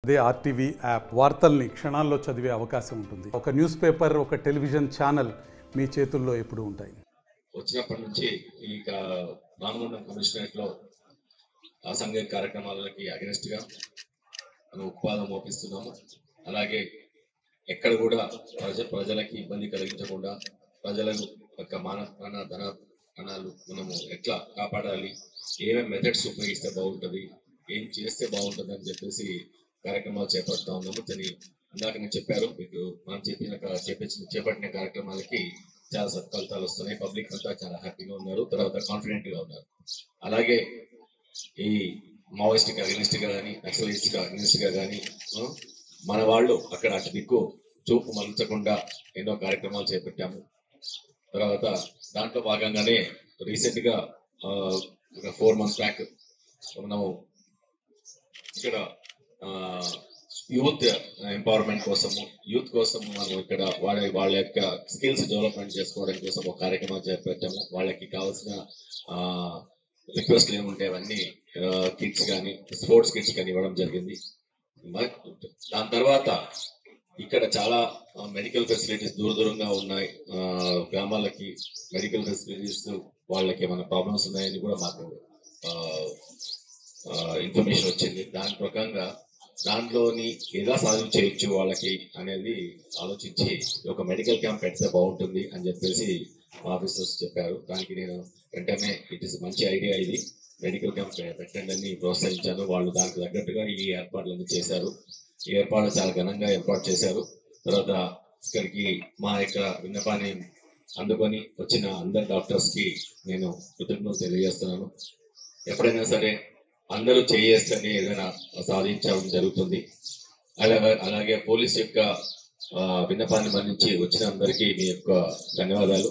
అదే RTV app వార్తల్ని క్షణాల్లో చదివే అవకాశం ఉంటుంది. ఒక న్యూస్ పేపర్, ఒక టెలివిజన్ ఛానల్ మీ చేతుల్లో ఎప్పుడూ ఉంటాయి. వచ్చినప్పటి నుంచి ఈ రామగుండం కమిషనరేట్లో అసంఘిక కార్యక్రమాలకి అగెనిస్ట్గా మనం ఉత్పాదం మోపిస్తున్నాము. అలాగే ఎక్కడ కూడా ప్రజలకి ఇబ్బంది కలిగించకుండా ప్రజల యొక్క ధనాలు మనము ఎట్లా కాపాడాలి, ఏమేమి మెథడ్స్ ఉపయోగిస్తే బాగుంటుంది, ఏం చేస్తే బాగుంటుంది అని చెప్పేసి కార్యక్రమాలు చేపడుతూ ఉన్నాము. ఇందాక నేను చెప్పారు మీకు, మనం చేపట్టిన కార్యక్రమాలకి చాలా సత్ఫలితాలు వస్తున్నాయి. పబ్లిక్ అంతా చాలా హ్యాపీగా ఉన్నారు, తర్వాత కాన్ఫిడెంట్ గా ఉన్నారు. అలాగే ఈ మావోయిస్టిక్ అగెనిస్ట్ గా కానీ, నక్సలైట్స్ అగెనిస్ట్ గా కానీ మన వాళ్ళు అక్కడ అటు దిక్కు చూపు మలచకుండా ఎన్నో కార్యక్రమాలు చేపట్టాము. తర్వాత దాంట్లో భాగంగానే రీసెంట్ గా ఒక 4 months బ్యాక్ మనము ఇక్కడ యూత్ ఎంపవర్మెంట్ కోసము, యూత్ కోసం మనం ఇక్కడ వాళ్ళ యొక్క స్కిల్స్ డెవలప్మెంట్ చేసుకోవడం కోసం ఒక కార్యక్రమం చేపట్టాము. వాళ్ళకి కావాల్సిన రిక్వెస్ట్లు ఏముంటే అవన్నీ కిట్స్ కానీ, స్పోర్ట్స్ కిట్స్ కానీ ఇవ్వడం జరిగింది. దాని తర్వాత ఇక్కడ చాలా మెడికల్ ఫెసిలిటీస్ దూరంగా ఉన్నాయి. గ్రామాలకి మెడికల్ ఫెసిలిటీస్ వాళ్ళకి ఏమైనా ప్రాబ్లమ్స్ ఉన్నాయని కూడా మాకు ఇన్ఫర్మేషన్ వచ్చింది. దాని ప్రకారంగా దాంట్లోని ఎలా సాల్వ్ చేయొచ్చు వాళ్ళకి అనేది ఆలోచించి ఒక మెడికల్ క్యాంప్ పెడితే బాగుంటుంది అని చెప్పేసి మా ఆఫీసర్స్ చెప్పారు. దానికి నేను వెంటనే ఇట్ ఇస్ మంచి ఐడియా, ఇది మెడికల్ క్యాంప్ పెట్టండి అని ప్రోత్సహించాను. వాళ్ళు దానికి తగ్గట్టుగా ఈ ఏర్పాట్లన్నీ చేశారు. ఈ ఏర్పాట్లు చాలా ఘనంగా ఏర్పాటు చేశారు. తర్వాత ఇక్కడికి మా యొక్క విన్నపాన్ని అందుకొని వచ్చిన అందరు డాక్టర్స్ కి నేను కృతజ్ఞతలు తెలియజేస్తున్నాను. ఎప్పుడైనా సరే అందరూ చేయేస్తేనే ఏదైనా సాధించడం జరుగుతుంది. అలాగే పోలీస్ యొక్క విన్నపాన్ని మన్నించి వచ్చిన అందరికీ మీ యొక్క ధన్యవాదాలు.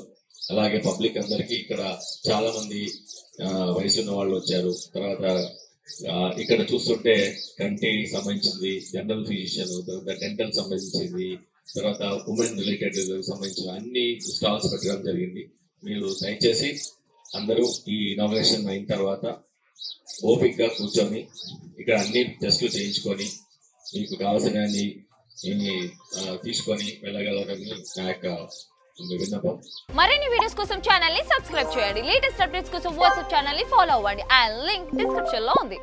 అలాగే పబ్లిక్ అందరికీ ఇక్కడ చాలా మంది వయసు ఉన్న వాళ్ళు వచ్చారు. తర్వాత ఇక్కడ చూస్తుంటే కంటి సంబంధించింది, జనరల్ ఫిజిషియన్, తర్వాత డెంటల్ సంబంధించింది, తర్వాత ఉమెన్ రిలేటెడ్ సంబంధించిన అన్ని స్టాల్స్ పెట్టడం జరిగింది. మీరు దయచేసి అందరూ ఈ ఇనాగ్రేషన్ అయిన తర్వాత ఓపిక్గా కూర్చొని ఇక్కడ అన్ని టెస్టులు చేయించుకొని మీకు కావాల్సినవి తీసుకొని వెళ్ళగలరని నా యొక్క విన్నపం. మరిన్ని వీడియోస్ కోసం ఛానల్ ని సబ్స్క్రైబ్ చేయండి. లేటెస్ట్ అప్డేట్స్ కోసం వాట్సాప్ ఛానల్ ని ఫాలో అవ్వండి. అండ్ లింక్ డిస్క్రిప్షన్ లో ఉంది.